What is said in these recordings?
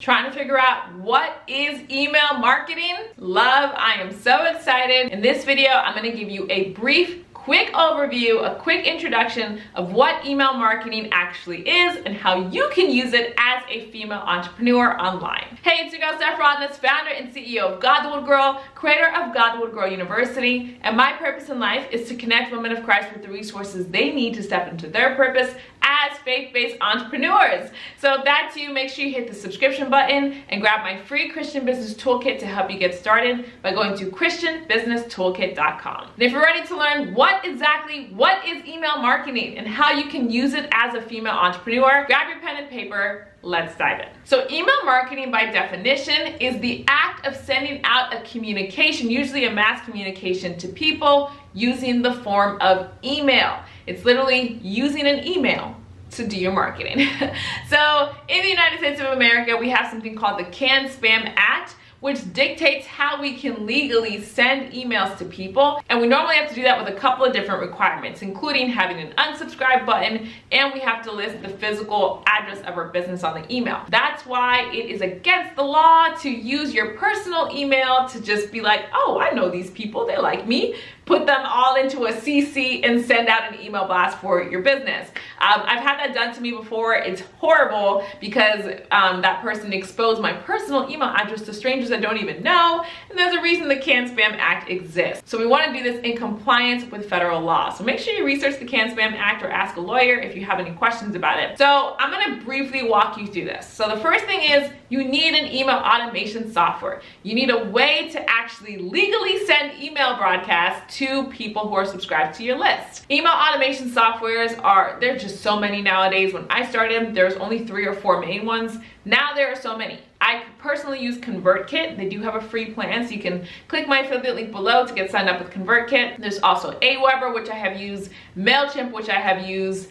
Trying to figure out what is email marketing? Love, I am so excited. In this video, I'm gonna give you a brief, quick overview, a quick introduction of what email marketing actually is and how you can use it as a female entrepreneur online. Hey, it's your girl Steph Rodness, founder and CEO of God the Wood Girl, creator of God the Wood Girl University, and my purpose in life is to connect women of Christ with the resources they need to step into their purpose as faith-based entrepreneurs. So if that's you, make sure you hit the subscription button and grab my free Christian Business Toolkit to help you get started by going to christianbusinesstoolkit.com. And if you're ready to learn what is email marketing and how you can use it as a female entrepreneur, grab your pen and paper. Let's dive in. So email marketing by definition is the act of sending out a communication, usually a mass communication, to people using the form of email. It's literally using an email to do your marketing. So in the United States of America, we have something called the CAN-SPAM Act, which dictates how we can legally send emails to people. And we normally have to do that with a couple of different requirements, including having an unsubscribe button, and we have to list the physical address of our business on the email. That's why it is against the law to use your personal email to just be like, oh, I know these people, they like me. Put them all into a CC and send out an email blast for your business. I've had that done to me before. It's horrible because that person exposed my personal email address to strangers I don't even know, and there's a reason the CAN-SPAM Act exists. So we want to do this in compliance with federal law. So make sure you research the CAN-SPAM Act or ask a lawyer if you have any questions about it. So I'm going to briefly walk you through this. So the first thing is you need an email automation software. You need a way to actually legally send email broadcasts to people who are subscribed to your list. Email automation softwares there's just so many nowadays. When I started, there's only 3 or 4 main ones. Now there are so many. I personally use ConvertKit. They do have a free plan, so you can click my affiliate link below to get signed up with ConvertKit. There's also Aweber, which I have used, MailChimp, which I have used.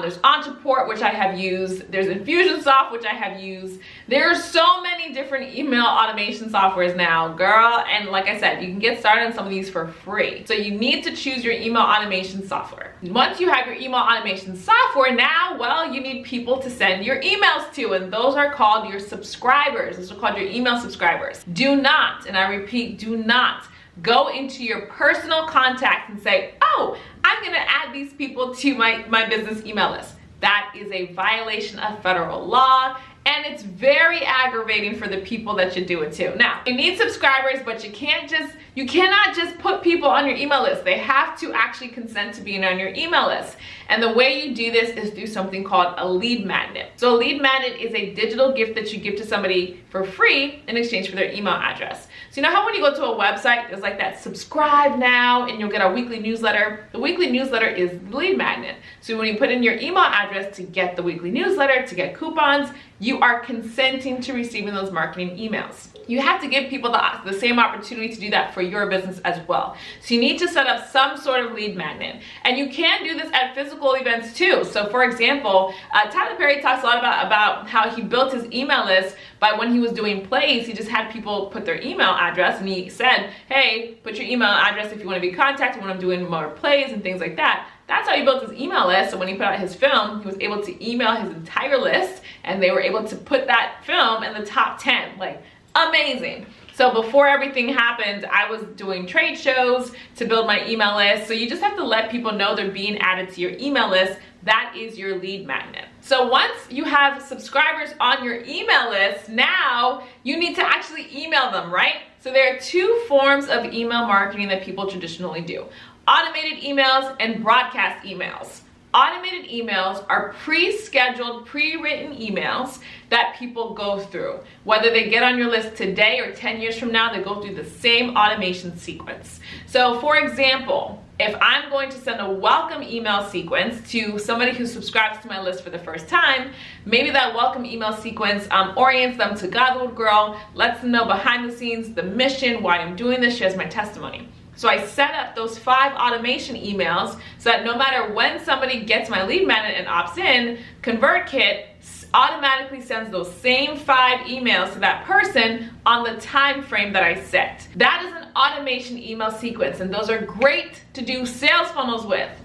There's Ontaport, which I have used. There's Infusionsoft, which I have used. There are so many different email automation softwares now, girl. And like I said, you can get started on some of these for free. So you need to choose your email automation software. Once you have your email automation software, now, well, you need people to send your emails to, and those are called your subscribers. Those are called your email subscribers. Do not, and I repeat, do not go into your personal contacts and say, oh, I'm gonna add these people to my business email list. That is a violation of federal law, and it's very aggravating for the people that you do it to. Now, you need subscribers, but you cannot just put people on your email list. They have to actually consent to being on your email list. And the way you do this is through something called a lead magnet. So a lead magnet is a digital gift that you give to somebody for free in exchange for their email address. So you know how when you go to a website, there's like that subscribe now and you'll get a weekly newsletter? The weekly newsletter is the lead magnet. So when you put in your email address to get the weekly newsletter, to get coupons, you are consenting to receiving those marketing emails. You have to give people the same opportunity to do that for your business as well. So you need to set up some sort of lead magnet. And you can do this at physical events too. So for example, Tyler Perry talks a lot about how he built his email list by when he was doing plays, he just had people put their email address and he said, hey, put your email address if you want to be contacted when I'm doing more plays and things like that. That's how he built his email list. So when he put out his film, he was able to email his entire list and they were able to put that film in the top 10. Like, amazing. So before everything happened, I was doing trade shows to build my email list. So you just have to let people know they're being added to your email list. That is your lead magnet. So once you have subscribers on your email list, now you need to actually email them, right? So there are 2 forms of email marketing that people traditionally do: automated emails and broadcast emails. Automated emails are pre-scheduled, pre-written emails that people go through. Whether they get on your list today or 10 years from now, they go through the same automation sequence. So for example, if I'm going to send a welcome email sequence to somebody who subscribes to my list for the first time, maybe that welcome email sequence orients them to God the Wood Girl, lets them know behind the scenes, the mission, why I'm doing this, shares my testimony. So I set up those 5 automation emails so that no matter when somebody gets my lead magnet and opts in, ConvertKit automatically sends those same 5 emails to that person on the time frame that I set. That is an automation email sequence, and those are great to do sales funnels with.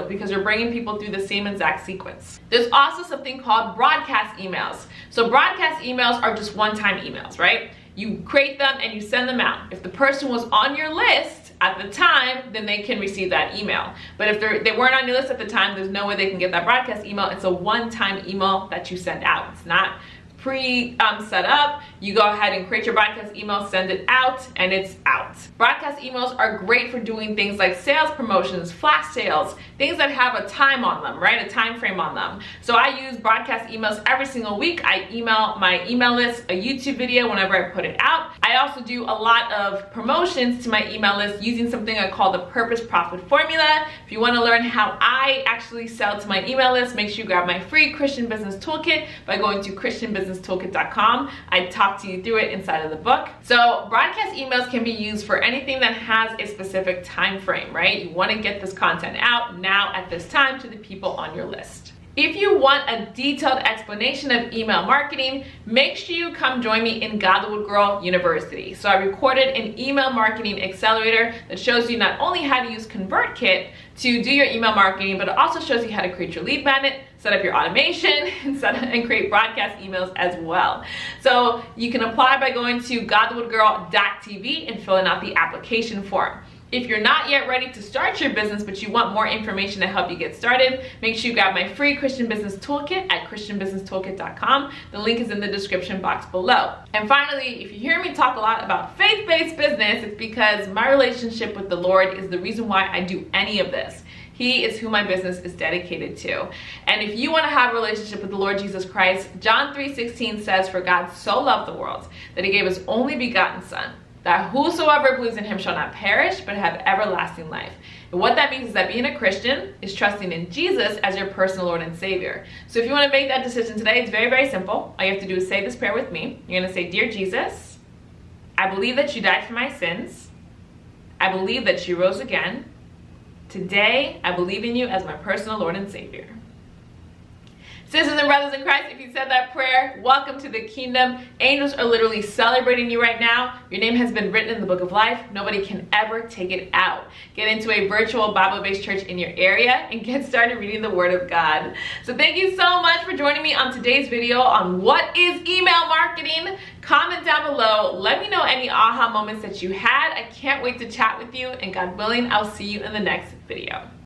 Because you're bringing people through the same exact sequence. There's also something called broadcast emails. So broadcast emails are just one-time emails, right? You create them and you send them out. If the person was on your list at the time, then they can receive that email. But if they weren't on your list at the time, there's no way they can get that broadcast email. It's a one-time email that you send out. It's not set up. You go ahead and create your broadcast email, send it out, and it's out. Broadcast emails are great for doing things like sales promotions, flash sales, things that have a time on them, right? A time frame on them. So I use broadcast emails every single week. I email my email list a YouTube video whenever I put it out. I also do a lot of promotions to my email list using something I call the Purpose Profit Formula. If you want to learn how I actually sell to my email list, make sure you grab my free Christian Business Toolkit by going to christianbusinesstoolkit.com. I talk to you through it inside of the book. So broadcast emails can be used for anything that has a specific time frame, right? You want to get this content out now at this time to the people on your list. If you want a detailed explanation of email marketing, make sure you come join me in Godwood Girl University. So I recorded an email marketing accelerator that shows you not only how to use ConvertKit to do your email marketing, but it also shows you how to create your lead magnet, set up your automation, and create broadcast emails as well. So you can apply by going to godwoodgirl.tv and filling out the application form. If you're not yet ready to start your business, but you want more information to help you get started, make sure you grab my free Christian Business Toolkit at christianbusinesstoolkit.com. The link is in the description box below. And finally, if you hear me talk a lot about faith-based business, it's because my relationship with the Lord is the reason why I do any of this. He is who my business is dedicated to. And if you want to have a relationship with the Lord Jesus Christ, John 3:16 says, "For God so loved the world that he gave his only begotten Son, that whosoever believes in him shall not perish, but have everlasting life." And what that means is that being a Christian is trusting in Jesus as your personal Lord and Savior. So if you want to make that decision today, it's very, very simple. All you have to do is say this prayer with me. You're going to say, "Dear Jesus, I believe that you died for my sins. I believe that you rose again. Today, I believe in you as my personal Lord and Savior." Sisters and brothers in Christ, if you said that prayer, welcome to the kingdom. Angels are literally celebrating you right now. Your name has been written in the book of life. Nobody can ever take it out. Get into a virtual Bible-based church in your area and get started reading the Word of God. So thank you so much for joining me on today's video on what is email marketing. Comment down below. Let me know any aha moments that you had. I can't wait to chat with you, and God willing, I'll see you in the next video.